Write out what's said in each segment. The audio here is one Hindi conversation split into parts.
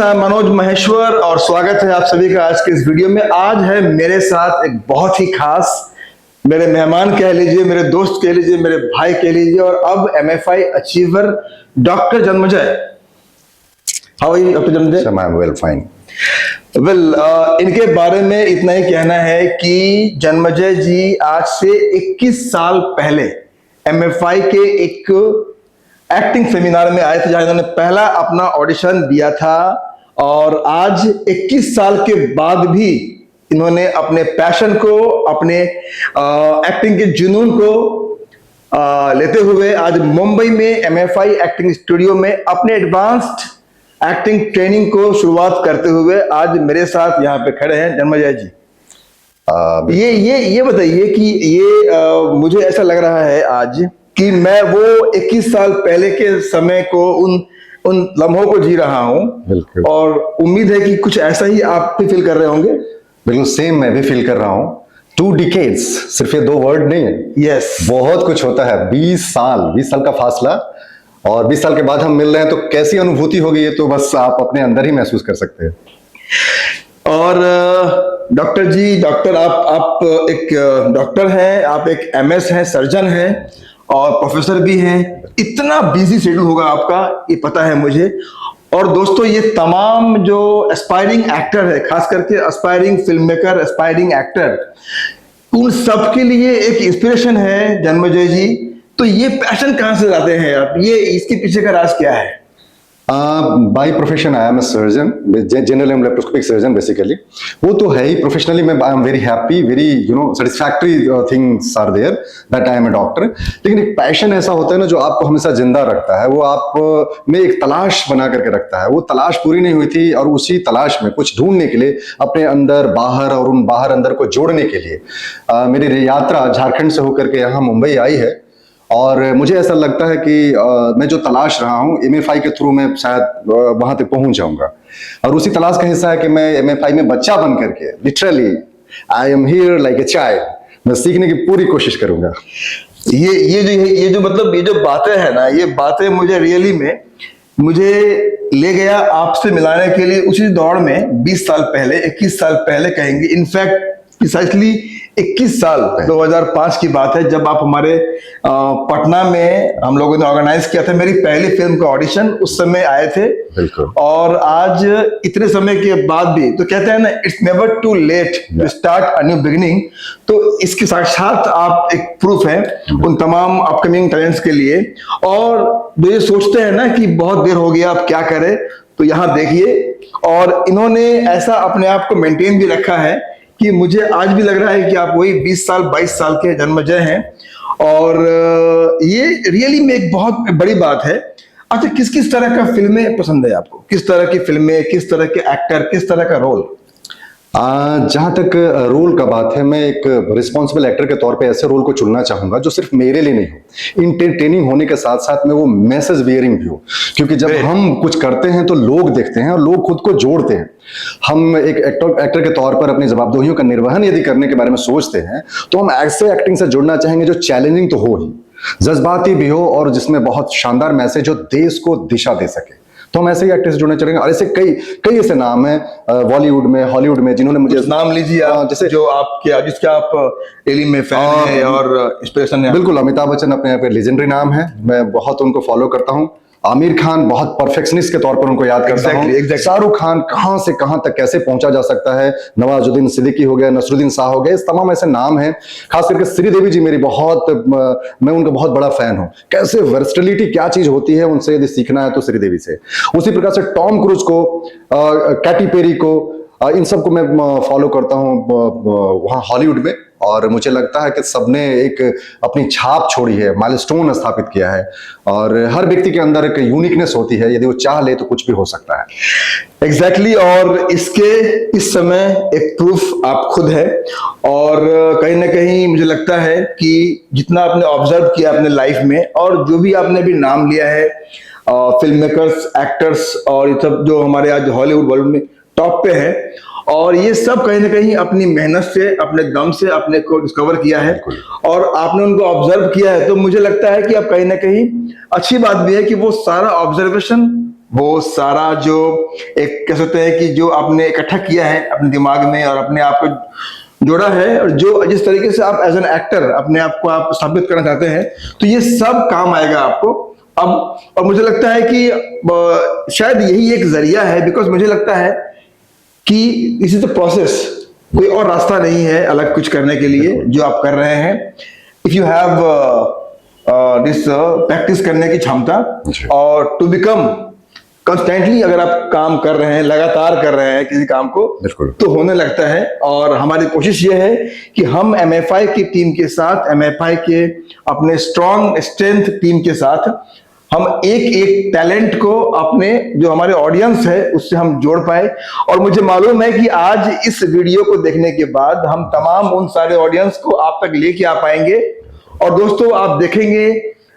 मैं मनोज महेश्वर और स्वागत है आप सभी का आज के इस वीडियो में। आज है मेरे साथ एक बहुत ही खास, मेरे मेहमान कह लीजिए, मेरे दोस्त कह लीजिए, मेरे भाई कह लीजिए और अब MFI achiever doctor Janmajay. How are you doctor Janmajay? I am well fine. इनके बारे में इतना ही कहना है कि जन्मजय जी आज से 21 साल पहले MFI के एक एक्टिंग सेमिनार में आए थे जहां इन्होंने पहला अपना ऑडिशन दिया था और आज 21 साल के बाद भी इन्होंने अपने पैशन को, अपने एक्टिंग के जुनून को लेते हुए आज मुंबई में MFI एक्टिंग स्टूडियो में अपने एडवांस्ड एक्टिंग ट्रेनिंग को शुरुआत करते हुए आज मेरे साथ यहाँ पे खड़े हैं जन्मजय जी। ये बताइए कि ये मुझे ऐसा लग रहा है आज कि मैं वो 21 साल पहले के समय को, उन लम्हों को जी रहा हूं और उम्मीद है कि कुछ ऐसा ही आप भी फील कर रहे होंगे। बिल्कुल सेम मैं भी फील कर रहा हूं। 2 decades, सिर्फ ये 2 वर्ड नहीं है। यस, बहुत कुछ होता है। 20 साल का फासला और 20 साल के बाद हम मिल रहे हैं तो कैसी अनुभूति होगी ये तो बस आप अपने अंदर ही महसूस कर सकते हैं। और डॉक्टर जी, आप एक डॉक्टर हैं, आप एक MS हैं, सर्जन हैं और प्रोफेसर भी हैं। इतना बिजी शेड्यूल होगा आपका, ये पता है मुझे। और दोस्तों, ये तमाम जो एस्पायरिंग एक्टर है, खास करके aspiring film maker, aspiring actor, उन सबके लिए एक इंस्पिरेशन है जन्मजय जी। तो ये पैशन कहां से लाते हैं आप? ये इसके पीछे का राज क्या है? By profession I am a surgeon, general and laparoscopic surgeon basically. वो तो है ही। प्रोफेशनली मैं I am very happy, very satisfactory things are there that I am a doctor. लेकिन एक पैशन ऐसा होता है ना जो आपको हमेशा जिंदा रखता है, वो आप में एक तलाश बना करके रखता है। वो तलाश पूरी नहीं हुई थी और उसी तलाश में कुछ ढूंढने के लिए अपने अंदर बाहर और उन बाहर अंदर को जोड़ने के लिए मेरी यात्रा झारखंड से होकर के यहाँ मुंबई आई है। और मुझे ऐसा लगता है कि मैं जो तलाश रहा हूँ MFI के थ्रू मैं शायद वहां तक पहुंच जाऊंगा। और उसी तलाश का हिस्सा है कि मैं MFI में बच्चा बन करके, literally I am here like a child, मैं सीखने की पूरी कोशिश करूंगा। ये जो बातें हैं ना, ये बातें मुझे रियली में मुझे ले गया आपसे मिलाने के लिए उसी दौड़ में 20 साल पहले, 21 साल पहले कहेंगे, इनफैक्ट प्रिसाइसली 21 साल 2005 की बात है जब आप हमारे पटना में हम लोगों ने ऑर्गेनाइज किया था मेरी पहली फिल्म का ऑडिशन। उस समय आए थे। और आज इतने समय के बाद भी तो कहते हैं ना, it's never too late to start a new beginning. तो इसके साक्षात आप एक प्रूफ है उन तमाम अपकमिंग टैलेंट्स के लिए। और जो ये सोचते हैं ना कि बहुत देर हो गया, आप क्या करें, तो यहाँ देखिए। और इन्होंने ऐसा अपने आप को मेंटेन भी रखा है कि मुझे आज भी लग रहा है कि आप वही 20 साल 22 साल के जन्मजय हैं। और ये रियली में एक बहुत बड़ी बात है। अच्छा, किस किस तरह का फिल्में पसंद है आपको? किस तरह की फिल्में, किस तरह के एक्टर, किस तरह का रोल? जहां तक रोल का बात है, मैं एक रिस्पॉन्सिबल एक्टर के तौर पे ऐसे रोल को चुनना चाहूंगा जो सिर्फ मेरे लिए नहीं हो, इंटरटेनिंग होने के साथ साथ में वो मैसेज बियरिंग भी हो। क्योंकि जब हम कुछ करते हैं तो लोग देखते हैं और लोग खुद को जोड़ते हैं। हम एक एक्टर के तौर पर अपनी जवाबदेहियों का निर्वहन यदि करने के बारे में सोचते हैं तो हम ऐसे एक्टिंग से जुड़ना चाहेंगे जो चैलेंजिंग तो हो ही, जज्बाती भी हो और जिसमें बहुत शानदार मैसेज हो, देश को दिशा दे सके। तो हम ऐसे ही एक्टर्स जुड़ने चलेंगे। और ऐसे कई ऐसे नाम हैं बॉलीवुड में, हॉलीवुड में, जिन्होंने मुझे नाम लीजिए आप, जैसे जो आपके जिसके आप एली में फैन हैं और इंस्पिरेशन है। बिल्कुल, अमिताभ बच्चन अपने यहाँ पे लेजेंडरी नाम है, मैं बहुत उनको फॉलो करता हूँ। आमिर खान, बहुत परफेक्शनिस्ट के तौर पर उनको याद करता हूं। शाहरुख खान, कहां से कहां तक कैसे पहुंचा जा सकता है। नवाजुद्दीन सिद्दीकी हो गया, नसरुद्दीन शाह हो गए, इस तमाम ऐसे नाम हैं। खास करके श्रीदेवी जी मेरी मैं उनका बहुत बड़ा फैन हूं। कैसे वर्सटिलिटी क्या चीज होती है, उनसे यदि सीखना है तो श्रीदेवी से। उसी प्रकार से टॉम क्रूज को, कैटी पेरी को, इन सबको मैं फॉलो करता हूं वहां हॉलीवुड में। और मुझे लगता है कि सबने एक अपनी छाप छोड़ी है, माइलस्टोन स्थापित किया है। और हर व्यक्ति के अंदर एक यूनिकनेस होती है, यदि वो चाह ले तो कुछ भी हो सकता है। एग्जैक्टली और इसके इस समय एक प्रूफ आप खुद है। और कहीं ना कहीं मुझे लगता है कि जितना आपने ऑब्जर्व किया अपने लाइफ में और जो भी आपने भी नाम लिया है, फिल्म मेकर्स, एक्टर्स और ये सब जो हमारे आज हॉलीवुड वर्ल्ड में टॉप पे है, और ये सब कहीं ना कहीं अपनी मेहनत से, अपने दम से अपने को डिस्कवर किया है और आपने उनको ऑब्जर्व किया है। तो मुझे लगता है कि अब कहीं ना कहीं अच्छी बात भी है कि वो सारा ऑब्जर्वेशन वो सारा जो एक कह सकते हैं कि जो आपने इकट्ठा किया है अपने दिमाग में और अपने आप को जोड़ा है, और जो जिस तरीके से आप एज एन एक्टर अपने आप को आप स्थापित करना चाहते हैं, तो ये सब काम आएगा आपको अब। और मुझे लगता है कि शायद यही एक जरिया है, बिकॉज मुझे लगता है कि दिस इज द प्रोसेस, कोई और रास्ता नहीं है अलग कुछ करने के लिए जो आप कर रहे हैं। If you have this practice करने की क्षमता और टू बिकम कंस्टेंटली, अगर आप काम कर रहे हैं, लगातार कर रहे हैं किसी काम को, तो होने लगता है। और हमारी कोशिश ये है कि हम MFI की टीम के साथ, MFI के अपने स्ट्रॉन्ग स्ट्रेंथ टीम के साथ हम एक एक टैलेंट को अपने जो हमारे ऑडियंस है उससे हम जोड़ पाए। और मुझे मालूम है कि आज इस वीडियो को देखने के बाद हम तमाम उन सारे ऑडियंस को आप तक लेके आ पाएंगे। और दोस्तों, आप देखेंगे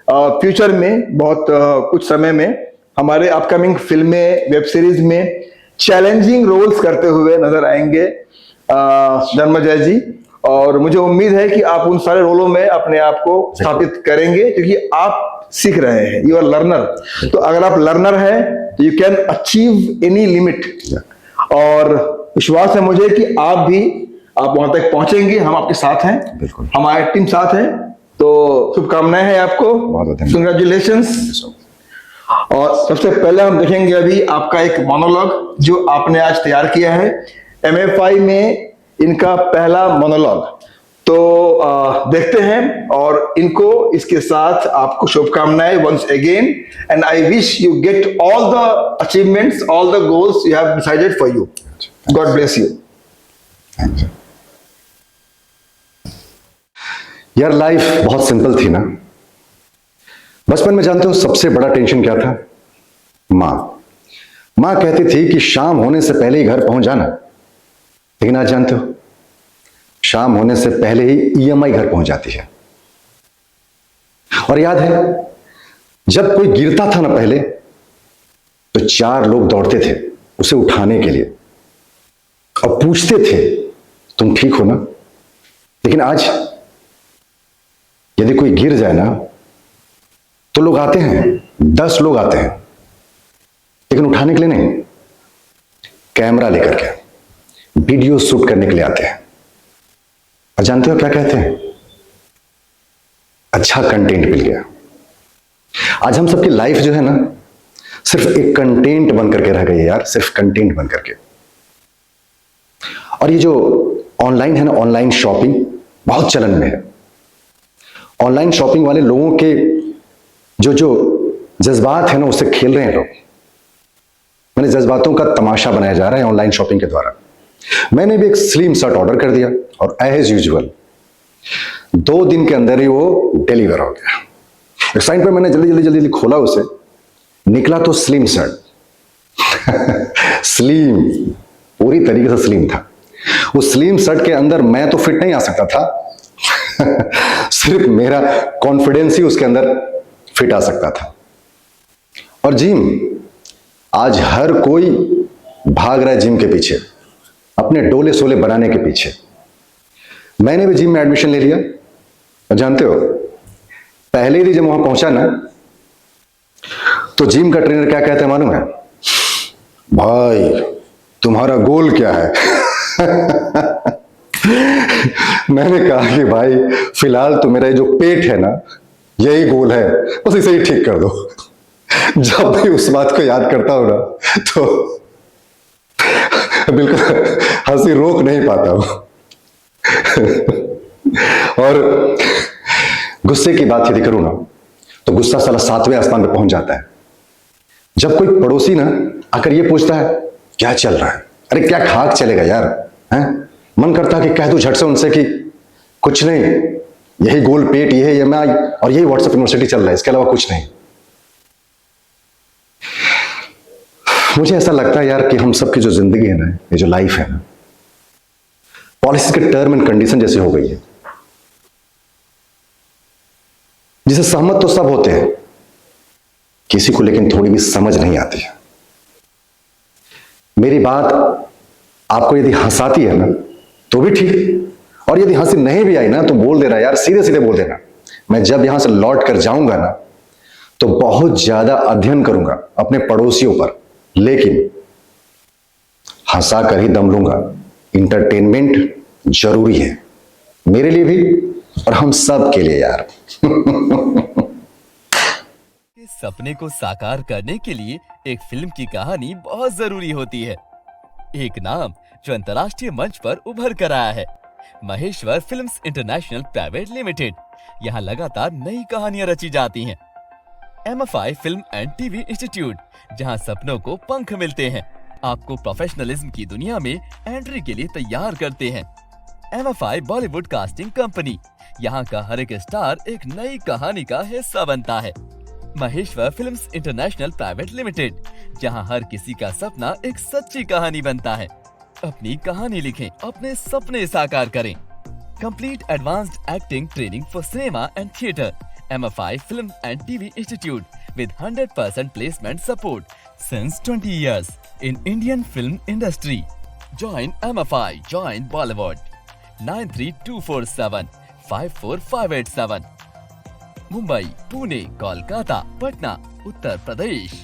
फ्यूचर में बहुत कुछ समय में हमारे अपकमिंग फिल्में, वेब सीरीज में चैलेंजिंग रोल्स करते हुए नजर आएंगे जन्मजय जी। और मुझे उम्मीद है कि आप उन सारे रोलों में अपने आप को स्थापित करेंगे, क्योंकि आप सीख रहे हैं, यू आर लर्नर। तो अगर आप लर्नर हैं तो you can achieve any limit. और विश्वास है मुझे कि आप वहां तक पहुंचेंगे, हम आपके साथ हैं, हमारी टीम साथ है। तो शुभकामनाएं हैं आपको, कंग्रेचुलेशंस। और सबसे पहले हम देखेंगे अभी आपका एक मोनोलॉग जो आपने आज तैयार किया है, MFI में इनका पहला मोनोलॉग। तो देखते हैं, और इनको इसके साथ आपको शुभकामनाएं once again, and I wish you get all the achievements, all the goals you have decided for you. God bless you. यार लाइफ बहुत सिंपल थी ना। बचपन में जानते हो सबसे बड़ा टेंशन क्या था? माँ कहती थी कि शाम होने से पहले ही घर पहुंच जाना, लेकिन आज जानते हो शाम होने से पहले ही EMI घर पहुंच जाती है। और याद है जब कोई गिरता था ना पहले, तो 4 लोग दौड़ते थे उसे उठाने के लिए और पूछते थे तुम ठीक हो ना। लेकिन आज यदि कोई गिर जाए ना तो लोग आते हैं, 10 लोग आते हैं, लेकिन उठाने के लिए नहीं, कैमरा लेकर के वीडियो शूट करने के लिए आते हैं। और जानते हो क्या कहते हैं? अच्छा कंटेंट मिल गया। आज हम सबकी लाइफ जो है ना सिर्फ एक कंटेंट बन करके रह गई है यार, सिर्फ कंटेंट बन करके। और ये जो ऑनलाइन है ना, ऑनलाइन शॉपिंग बहुत चलन में है। ऑनलाइन शॉपिंग वाले लोगों के जो जज्बात है ना उससे खेल रहे हैं लोग। मैंने जज्बातों का तमाशा बनाया जा रहा है ऑनलाइन शॉपिंग के द्वारा। मैंने भी एक स्लिम शर्ट ऑर्डर कर दिया और एज यूजुअल 2 दिन के अंदर ही वो डिलीवर हो गया। एक साइड पर मैंने जल्दी खोला उसे, निकला तो स्लिम शर्ट स्लिम, पूरी तरीके से स्लिम था। उस स्लिम शर्ट के अंदर मैं तो फिट नहीं आ सकता था सिर्फ मेरा कॉन्फिडेंस ही उसके अंदर फिट आ सकता था। और जिम, आज हर कोई भाग रहा है जिम के पीछे, अपने डोले सोले बनाने के पीछे। मैंने भी जिम में एडमिशन ले लिया। और जानते हो पहले ही जब वहां पहुंचा ना तो जिम का ट्रेनर क्या कहता है मालूम है? भाई तुम्हारा गोल क्या है? मैंने कहा कि भाई फिलहाल तो मेरा जो पेट है ना यही गोल है, बस इसे ही ठीक कर दो। जब भी उस बात को याद करता हूं ना तो बिल्कुल हंसी रोक नहीं पाता हूं। और गुस्से की बात यदि करूं ना तो गुस्सा साला 7वें आसमान पे पहुंच जाता है। जब कोई पड़ोसी ना आकर ये पूछता है क्या चल रहा है, अरे क्या खाक चलेगा यार, हैं? मन करता है कि कह दूं झट से उनसे कि कुछ नहीं, यही गोल पेट, यही EMI और यही व्हाट्सएप यूनिवर्सिटी चल रहा है, इसके अलावा कुछ नहीं। मुझे ऐसा लगता है यार कि हम सबकी जो जिंदगी है ना, ये जो लाइफ है ना, पॉलिसी के टर्म एंड कंडीशन जैसी हो गई है, जिसे सहमत तो सब होते हैं, किसी को लेकिन थोड़ी भी समझ नहीं आती है। मेरी बात आपको यदि हंसाती है ना तो भी ठीक, और यदि हंसी नहीं भी आई ना तो बोल देना यार, सीधे सीधे बोल देना। मैं जब यहां से लौट कर जाऊंगा ना तो बहुत ज्यादा अध्ययन करूंगा अपने पड़ोसियों पर, लेकिन हंसा कर ही दम लूंगा। इंटरटेनमेंट जरूरी है, मेरे लिए भी और हम सब के लिए यार। इस सपने को साकार करने के लिए एक फिल्म की कहानी बहुत जरूरी होती है। एक नाम जो अंतर्राष्ट्रीय मंच पर उभर कर आया है, Maheshwar films international private limited. यहाँ लगातार नई कहानियां रची जाती हैं। MFI film and TV institute, जहाँ सपनों को पंख मिलते हैं, आपको प्रोफेशनलिज्म की दुनिया में एंट्री के लिए तैयार करते हैं। MFI बॉलीवुड कास्टिंग कंपनी, यहाँ का हर एक स्टार एक नई कहानी का हिस्सा बनता है। Maheshwar films international private limited, जहाँ हर किसी का सपना एक सच्ची कहानी बनता है। अपनी कहानी लिखें, अपने सपने साकार करें। Complete advanced acting training for cinema and theatre. MFI Film and TV Institute with 100% placement support since 20 years in Indian film industry. Join MFI, join Bollywood. 93247 54587. Mumbai, Pune, Kolkata, Patna, Uttar Pradesh.